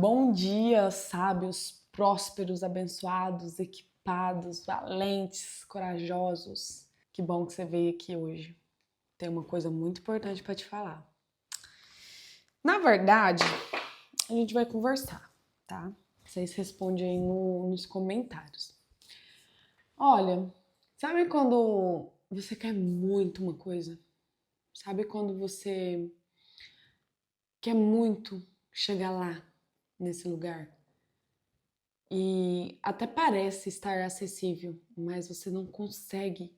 Bom dia, sábios, prósperos, abençoados, equipados, valentes, corajosos. Que bom que você veio aqui hoje. Tem uma coisa muito importante para te falar. Na verdade, a gente vai conversar, tá? Vocês respondem aí nos comentários. Olha, sabe quando você quer muito uma coisa? Sabe quando você quer muito chegar lá, nesse lugar? E até parece estar acessível, mas você não consegue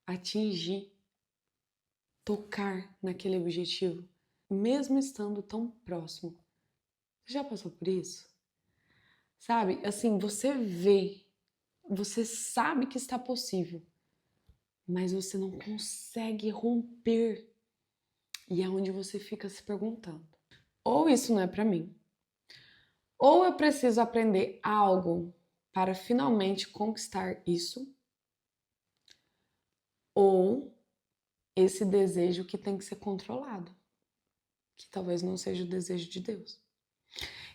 atingir, tocar naquele objetivo, mesmo estando tão próximo. Você já passou por isso? Sabe, assim, você vê, você sabe que está possível, mas você não consegue romper. E é onde você fica se perguntando: ou isso não é para mim, ou eu preciso aprender algo para finalmente conquistar isso, ou esse desejo que tem que ser controlado, que talvez não seja o desejo de Deus.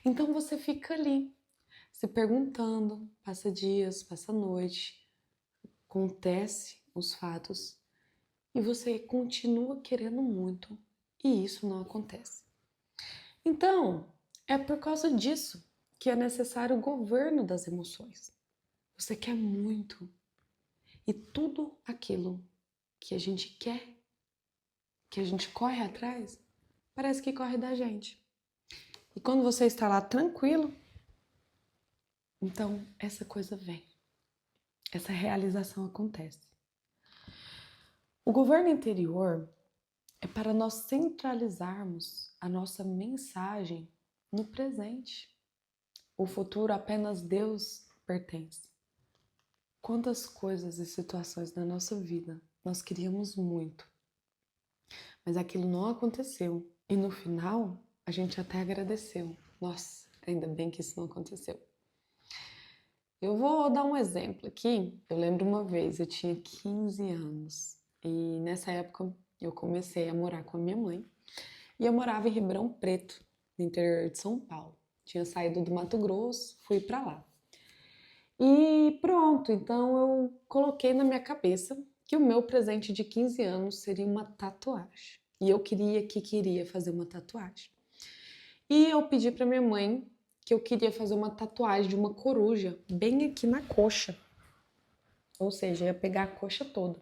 Então você fica ali, se perguntando, passa dias, passa noite, acontece os fatos e você continua querendo muito e isso não acontece. Então, é por causa disso que é necessário o governo das emoções. Você quer muito e tudo aquilo que a gente quer, que a gente corre atrás, parece que corre da gente. E quando você está lá tranquilo, então essa coisa vem, essa realização acontece. O governo interior é para nós centralizarmos a nossa mensagem no presente. O futuro apenas Deus pertence. Quantas coisas e situações na nossa vida nós queríamos muito, mas aquilo não aconteceu. E no final, a gente até agradeceu. Nossa, ainda bem que isso não aconteceu. Eu vou dar um exemplo aqui. Eu lembro uma vez, eu tinha 15 anos e nessa época eu comecei a morar com a minha mãe e eu morava em Ribeirão Preto, no interior de São Paulo. Tinha saído do Mato Grosso, fui para lá. E pronto, então eu coloquei na minha cabeça que o meu presente de 15 anos seria uma tatuagem. E eu queria fazer uma tatuagem. E eu pedi para minha mãe que eu queria fazer uma tatuagem de uma coruja bem aqui na coxa. Ou seja, ia pegar a coxa toda.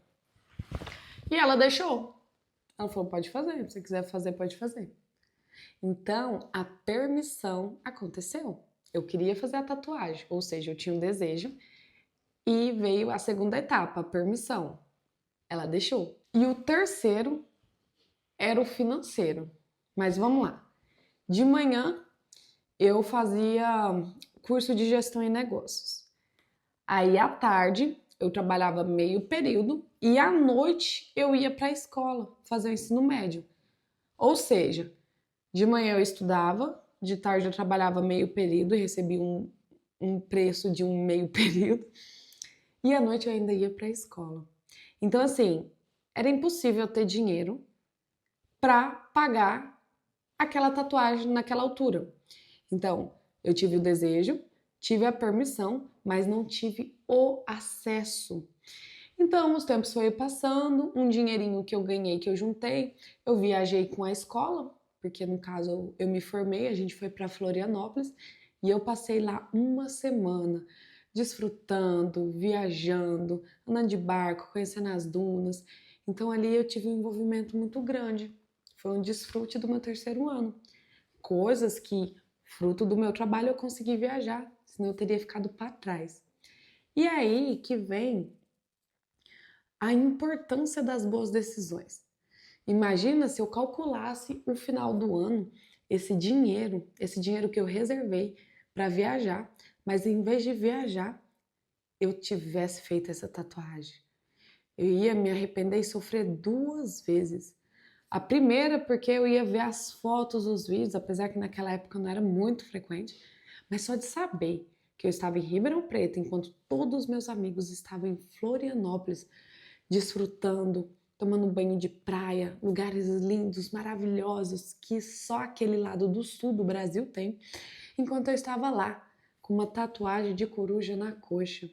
E ela deixou. Ela falou, pode fazer, se você quiser fazer, pode fazer. Então, a permissão aconteceu. Eu queria fazer a tatuagem, ou seja, eu tinha um desejo e veio a segunda etapa, a permissão. Ela deixou. E o terceiro era o financeiro. Mas vamos lá. De manhã, eu fazia curso de gestão em negócios. Aí, à tarde, eu trabalhava meio período e à noite eu ia para a escola fazer o ensino médio. Ou seja, de manhã eu estudava, de tarde eu trabalhava meio período e recebia um preço de um meio período e à noite eu ainda ia para a escola. Então, assim, era impossível ter dinheiro para pagar aquela tatuagem naquela altura. Então, eu tive o desejo, tive a permissão, mas não tive o acesso. Então, os tempos foram passando, um dinheirinho que eu ganhei, que eu juntei, eu viajei com a escola, porque no caso eu me formei, a gente foi para Florianópolis e eu passei lá uma semana desfrutando, viajando, andando de barco, conhecendo as dunas. Então ali eu tive um envolvimento muito grande. Foi um desfrute do meu terceiro ano. Coisas que, fruto do meu trabalho, eu consegui viajar, senão eu teria ficado para trás. E aí que vem a importância das boas decisões. Imagina se eu calculasse o final do ano, esse dinheiro que eu reservei para viajar, mas em vez de viajar, eu tivesse feito essa tatuagem. Eu ia me arrepender e sofrer duas vezes. A primeira porque eu ia ver as fotos, os vídeos, apesar que naquela época não era muito frequente, mas só de saber que eu estava em Ribeirão Preto enquanto todos os meus amigos estavam em Florianópolis, desfrutando, tomando banho de praia, lugares lindos, maravilhosos, que só aquele lado do sul do Brasil tem. enquanto eu estava lá, com uma tatuagem de coruja na coxa,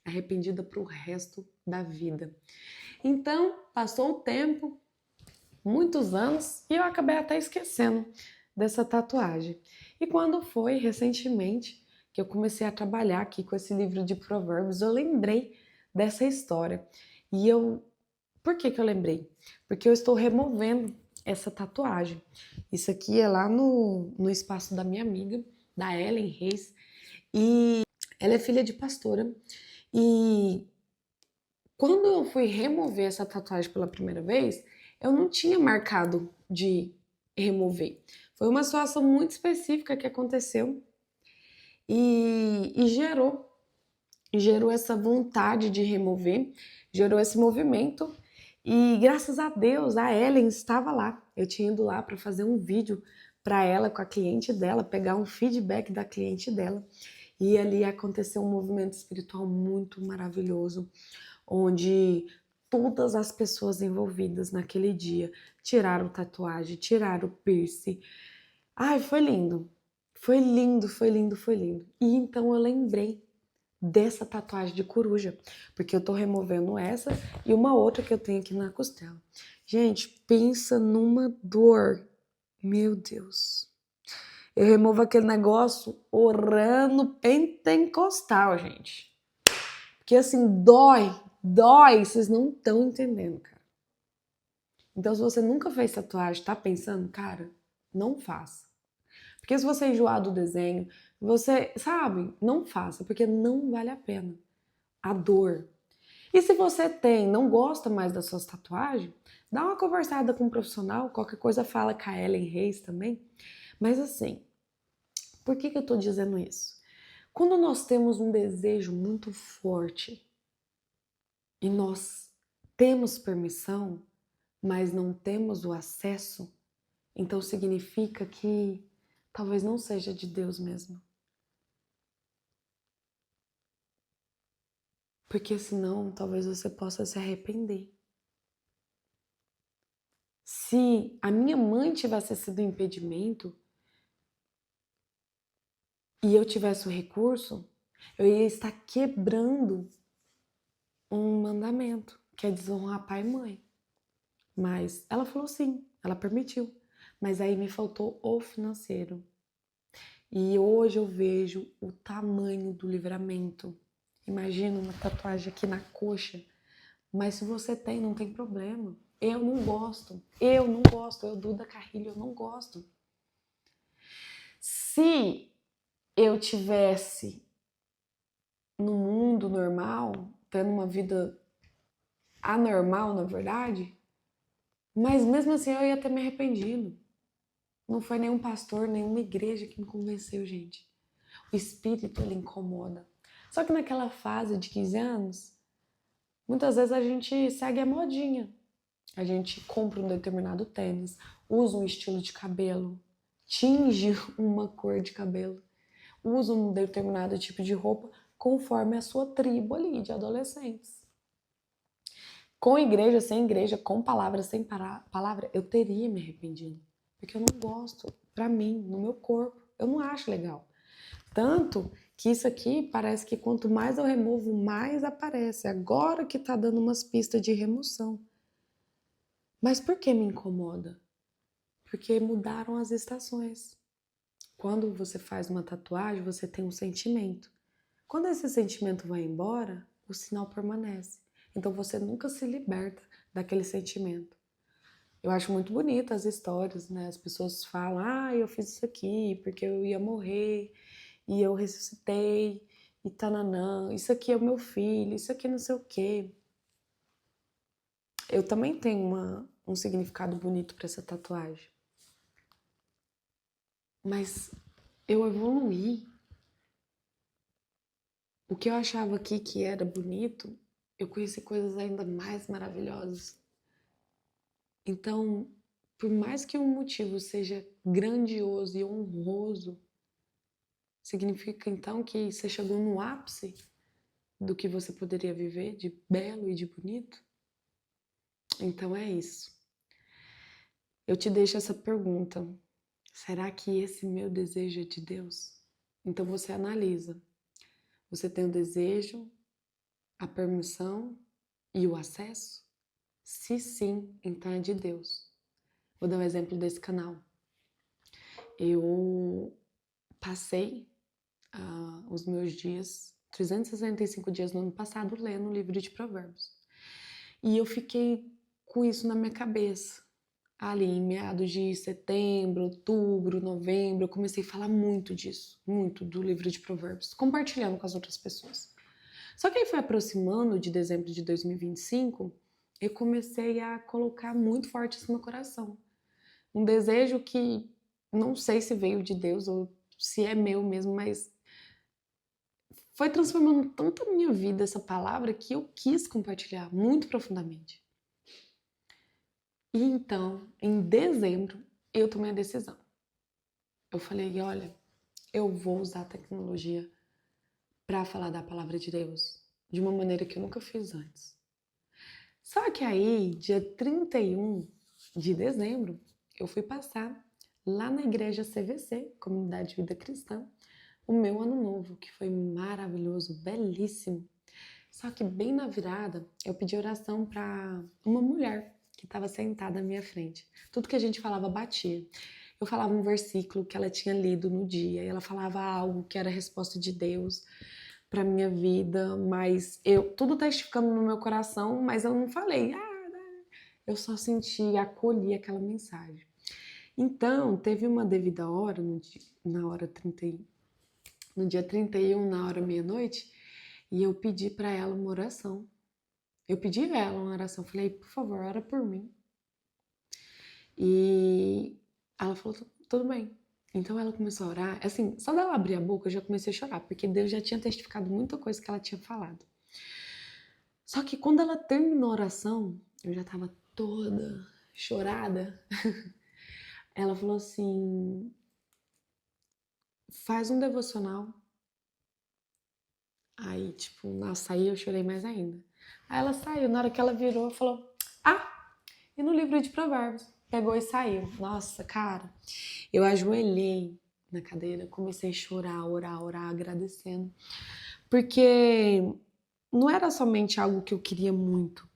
arrependida pro resto da vida. Então, passou o tempo, muitos anos, e eu acabei até esquecendo dessa tatuagem. E quando foi recentemente que eu comecei a trabalhar aqui com esse livro de provérbios, eu lembrei dessa história. E por que eu lembrei? Porque eu estou removendo essa tatuagem. Isso aqui é lá no espaço da minha amiga, da Ellen Reis, e ela é filha de pastora. E quando eu fui remover essa tatuagem pela primeira vez, eu não tinha marcado de remover. Foi uma situação muito específica que aconteceu e gerou essa vontade de remover, gerou esse movimento. E graças a Deus, a Ellen estava lá. Eu tinha ido lá para fazer um vídeo para ela com a cliente dela, pegar um feedback da cliente dela. E ali aconteceu um movimento espiritual muito maravilhoso, onde todas as pessoas envolvidas naquele dia tiraram tatuagem, tiraram piercing. Ai, foi lindo. Foi lindo, foi lindo, foi lindo. E então eu lembrei dessa tatuagem de coruja, porque eu tô removendo essa e uma outra que eu tenho aqui na costela. Gente, pensa numa dor. Meu Deus. Eu removo aquele negócio orando pentecostal, gente. Porque assim, dói, vocês não estão entendendo, cara. Então, se você nunca fez tatuagem, tá pensando, cara, não faça. Porque se você enjoar do desenho, você, sabe, não faça, porque não vale a pena. A dor. E se você não gosta mais das suas tatuagens, dá uma conversada com um profissional, qualquer coisa fala com a Ellen Reis também. Mas assim, por que eu tô dizendo isso? Quando nós temos um desejo muito forte e nós temos permissão, mas não temos o acesso, então significa que talvez não seja de Deus mesmo. Porque senão talvez você possa se arrepender. Se a minha mãe tivesse sido um impedimento e eu tivesse o recurso, eu ia estar quebrando um mandamento, que é desonrar pai e mãe. Mas ela falou sim, ela permitiu. Mas aí me faltou o financeiro. E hoje eu vejo o tamanho do livramento. Imagina uma tatuagem aqui na coxa. Mas se você tem, não tem problema. Eu não gosto. Eu, Duda Carrilho, eu não gosto. Se eu tivesse no mundo normal, tendo uma vida anormal, na verdade, mas mesmo assim eu ia ter me arrependido. Não foi nenhum pastor, nenhuma igreja que me convenceu, gente. O espírito, ele incomoda. Só que naquela fase de 15 anos, muitas vezes a gente segue a modinha. A gente compra um determinado tênis, usa um estilo de cabelo, tinge uma cor de cabelo, usa um determinado tipo de roupa conforme a sua tribo ali de adolescentes. Com igreja, sem igreja, com palavra, sem palavra, eu teria me arrependido. Porque eu não gosto, pra mim, no meu corpo, eu não acho legal. Tanto que isso aqui parece que quanto mais eu removo, mais aparece. Agora que tá dando umas pistas de remoção. Mas por que me incomoda? Porque mudaram as estações. Quando você faz uma tatuagem, você tem um sentimento. Quando esse sentimento vai embora, o sinal permanece. Então você nunca se liberta daquele sentimento. Eu acho muito bonita as histórias, né? As pessoas falam, eu fiz isso aqui porque eu ia morrer e eu ressuscitei e tananã, isso aqui é o meu filho, isso aqui não sei o quê. Eu também tenho um significado bonito para essa tatuagem. Mas eu evoluí. O que eu achava aqui que era bonito, eu conheci coisas ainda mais maravilhosas. Então, por mais que um motivo seja grandioso e honroso, significa então que você chegou no ápice do que você poderia viver de belo e de bonito? Então é isso. Eu te deixo essa pergunta. Será que esse meu desejo é de Deus? Então você analisa. Você tem o desejo, a permissão e o acesso? Se sim, então é de Deus. Vou dar um exemplo desse canal. Eu passei os meus dias, 365 dias no ano passado, lendo o livro de Provérbios. E eu fiquei com isso na minha cabeça. Ali em meados de setembro, outubro, novembro, eu comecei a falar muito disso, muito do livro de Provérbios, compartilhando com as outras pessoas. Só que aí foi aproximando de dezembro de 2025, eu comecei a colocar muito forte isso no coração. Um desejo que não sei se veio de Deus ou se é meu mesmo, mas foi transformando tanto a minha vida essa palavra que eu quis compartilhar muito profundamente. E então, em dezembro, eu tomei a decisão. Eu falei, olha, eu vou usar a tecnologia para falar da palavra de Deus de uma maneira que eu nunca fiz antes. Só que aí, dia 31 de dezembro, eu fui passar lá na igreja CVC, Comunidade de Vida Cristã, o meu ano novo, que foi maravilhoso, belíssimo. Só que bem na virada, eu pedi oração para uma mulher que estava sentada à minha frente. Tudo que a gente falava batia. Eu falava um versículo que ela tinha lido no dia, e ela falava algo que era a resposta de Deus para minha vida, mas tudo testificando no meu coração, mas eu não falei. Eu só senti, acolhi aquela mensagem. Então, teve uma devida hora, na hora 30, no dia 31, na hora meia-noite, e eu pedi para ela uma oração. Eu pedi a ela uma oração, falei, por favor, ora por mim. E ela falou, tudo bem. Então ela começou a orar, assim, só dela abrir a boca eu já comecei a chorar, porque Deus já tinha testificado muita coisa que ela tinha falado. Só que quando ela terminou a oração, eu já tava toda chorada. Ela falou assim, faz um devocional. Aí, tipo, nossa, aí eu chorei mais ainda. Aí ela saiu, na hora que ela virou, falou, e no livro de Provérbios. Pegou e saiu. Nossa, cara, eu ajoelhei na cadeira, comecei a chorar, orar, agradecendo. Porque não era somente algo que eu queria muito.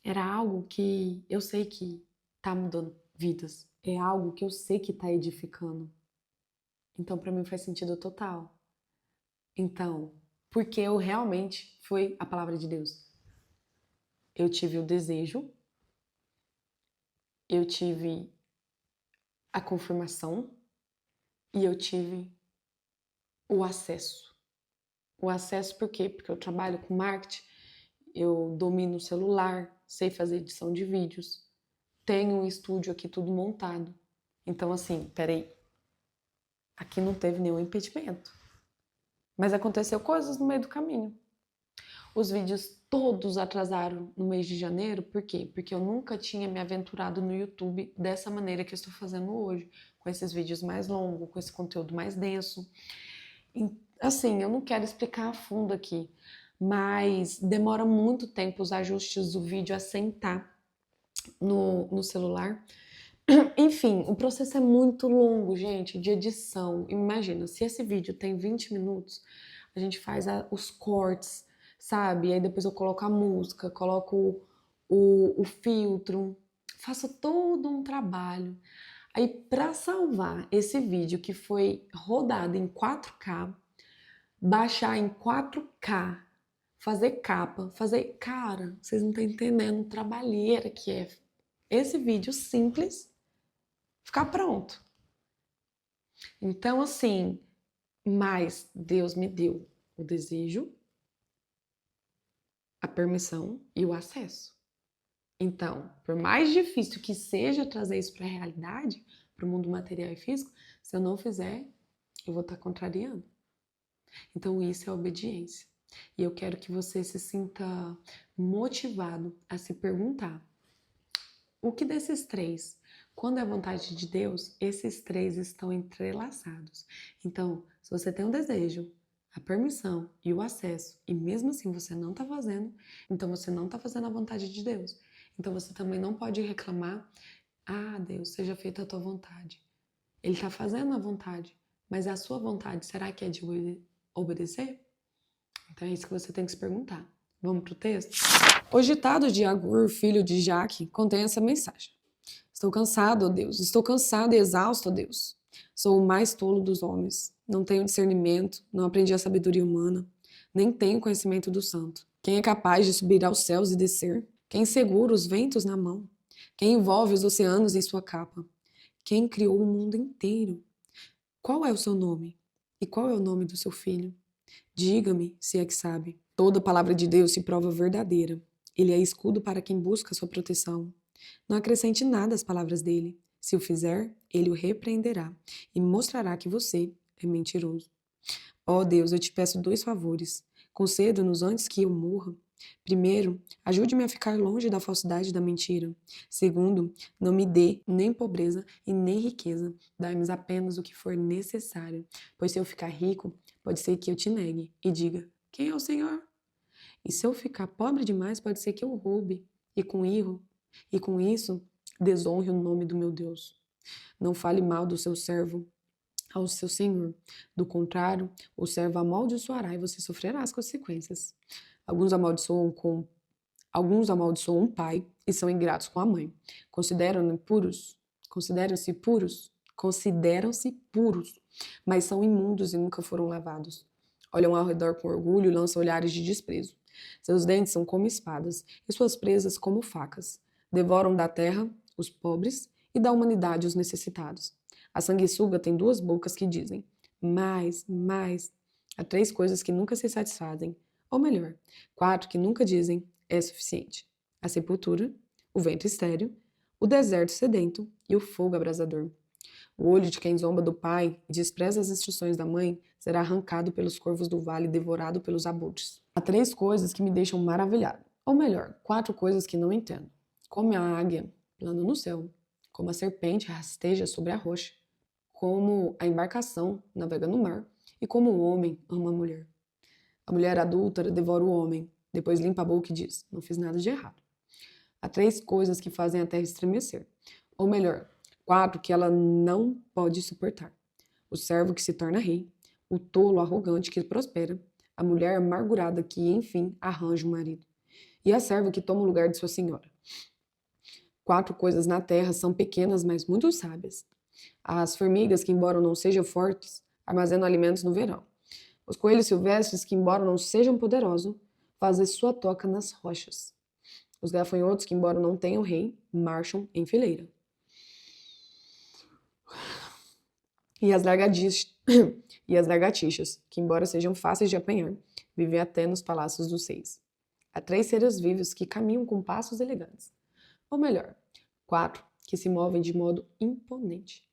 Era algo que eu sei que tá mudando vidas. É algo que eu sei que tá edificando. Então, para mim faz sentido total. Então, porque eu realmente foi a palavra de Deus. Eu tive o desejo, eu tive a confirmação e eu tive o acesso. O acesso por quê? Porque eu trabalho com marketing, eu domino o celular, sei fazer edição de vídeos, tenho um estúdio aqui tudo montado. Então, assim, peraí, aqui não teve nenhum impedimento. Mas aconteceu coisas no meio do caminho. Os vídeos todos atrasaram no mês de janeiro, por quê? Porque eu nunca tinha me aventurado no YouTube dessa maneira que eu estou fazendo hoje, com esses vídeos mais longos, com esse conteúdo mais denso. Assim, eu não quero explicar a fundo aqui, mas demora muito tempo os ajustes do vídeo assentar no celular. Enfim, o processo é muito longo, gente, de edição. Imagina, se esse vídeo tem 20 minutos, a gente faz os cortes, sabe? Aí depois eu coloco a música, coloco o filtro, faço todo um trabalho. Aí, para salvar esse vídeo que foi rodado em 4K, baixar em 4K, fazer capa, fazer. Cara, vocês não estão entendendo a trabalheira que é esse vídeo simples ficar pronto. Então, assim, mas Deus me deu o desejo, a permissão e o acesso. Então, por mais difícil que seja trazer isso para a realidade, para o mundo material e físico, se eu não fizer, eu vou estar contrariando. Então, isso é obediência. E eu quero que você se sinta motivado a se perguntar: o que desses três? Quando é a vontade de Deus, esses três estão entrelaçados. Então, se você tem um desejo, a permissão e o acesso, e mesmo assim você não está fazendo, então você não está fazendo a vontade de Deus. Então você também não pode reclamar: ah, Deus, seja feita a tua vontade. Ele está fazendo a vontade, Mas a sua vontade, será que é de obedecer? Então é isso que você tem que se perguntar. Vamos pro texto? O ditado de Agur, filho de Jaque, contém essa mensagem. Estou cansado, ó Deus. Estou cansado e exausto, ó Deus. Sou o mais tolo dos homens. Não tenho discernimento, não aprendi a sabedoria humana, nem tenho conhecimento do santo. Quem é capaz de subir aos céus e descer? Quem segura os ventos na mão? Quem envolve os oceanos em sua capa? Quem criou o mundo inteiro? Qual é o seu nome? E qual é o nome do seu filho? Diga-me, se é que sabe. Toda palavra de Deus se prova verdadeira. Ele é escudo para quem busca sua proteção. Não acrescente nada às palavras dele. Se o fizer, ele o repreenderá e mostrará que você é mentiroso. Ó Deus, eu te peço 2 favores. Conceda-nos antes que eu morra. Primeiro, ajude-me a ficar longe da falsidade e da mentira. Segundo, não me dê nem pobreza e nem riqueza. Dai-me apenas o que for necessário. Pois se eu ficar rico, pode ser que eu te negue e diga: quem é o Senhor? E se eu ficar pobre demais, pode ser que eu roube e com isso desonre o nome do meu Deus. Não fale mal do seu servo ao seu senhor. Do contrário, o servo amaldiçoará e você sofrerá as consequências. Alguns amaldiçoam um pai e são ingratos com a mãe. Consideram-se puros, mas são imundos e nunca foram lavados. Olham ao redor com orgulho e lançam olhares de desprezo. Seus dentes são como espadas e suas presas como facas. Devoram da terra os pobres e da humanidade os necessitados. A sanguessuga tem 2 bocas que dizem mais, mais. Há 3 coisas que nunca se satisfazem. Ou melhor, 4 que nunca dizem é suficiente. A sepultura, o vento estéril, o deserto sedento e o fogo abrasador. O olho de quem zomba do pai e despreza as instruções da mãe será arrancado pelos corvos do vale e devorado pelos abutres. Há 3 coisas que me deixam maravilhado. Ou melhor, 4 coisas que não entendo. Como a águia plana no céu, como a serpente rasteja sobre a rocha, como a embarcação navega no mar e como o homem ama a mulher. A mulher adúltera devora o homem, depois limpa a boca e diz: não fiz nada de errado. Há 3 coisas que fazem a terra estremecer. Ou melhor, 4 que ela não pode suportar. O servo que se torna rei, o tolo arrogante que prospera, a mulher amargurada que, enfim, arranja um marido, e a serva que toma o lugar de sua senhora. 4 coisas na terra são pequenas, mas muito sábias. As formigas, que embora não sejam fortes, armazenam alimentos no verão. Os coelhos silvestres, que embora não sejam poderosos, fazem sua toca nas rochas. Os gafanhotos, que embora não tenham rei, marcham em fileira. E as lagartixas, que embora sejam fáceis de apanhar, vivem até nos palácios dos reis. Há 3 seres vivos que caminham com passos elegantes. Ou melhor, 4 que se movem de modo imponente.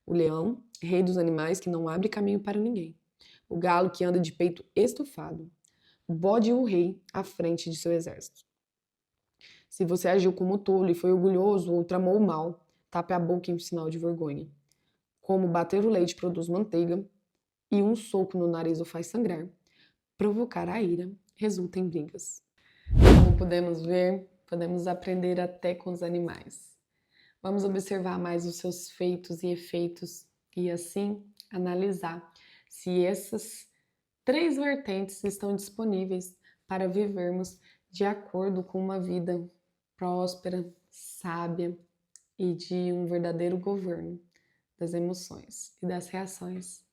O leão, rei dos animais que não abre caminho para ninguém. O galo que anda de peito estufado. O bode e o rei à frente de seu exército. Se você agiu como tolo e foi orgulhoso ou tramou o mal, tape a boca em sinal de vergonha. Como bater o leite produz manteiga e um soco no nariz o faz sangrar, provocar a ira resulta em brigas. Como podemos ver, podemos aprender até com os animais. Vamos observar mais os seus feitos e efeitos e assim analisar se essas 3 vertentes estão disponíveis para vivermos de acordo com uma vida próspera, sábia e de um verdadeiro governo das emoções e das reações.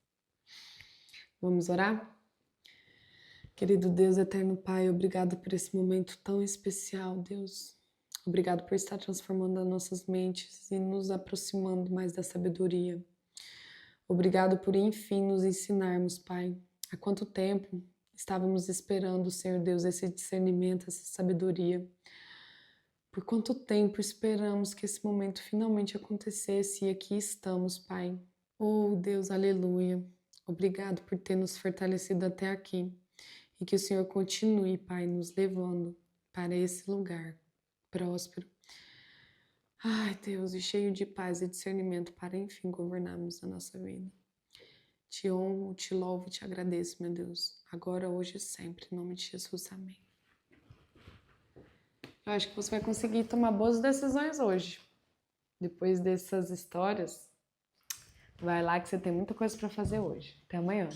Vamos orar? Querido Deus, eterno Pai, obrigado por esse momento tão especial, Deus. Obrigado por estar transformando as nossas mentes e nos aproximando mais da sabedoria. Obrigado por, enfim, nos ensinarmos, Pai. Há quanto tempo estávamos esperando, Senhor Deus, esse discernimento, essa sabedoria. Por quanto tempo esperamos que esse momento finalmente acontecesse e aqui estamos, Pai. Oh, Deus, aleluia. Obrigado por ter nos fortalecido até aqui e que o Senhor continue, Pai, nos levando para esse lugar próspero. Ai, Deus, e cheio de paz e discernimento para, enfim, governarmos a nossa vida. Te honro, te louvo, te agradeço, meu Deus, agora, hoje e sempre, em nome de Jesus, amém. Eu acho que você vai conseguir tomar boas decisões hoje. Depois dessas histórias, Vai lá que você tem muita coisa para fazer hoje. Até amanhã.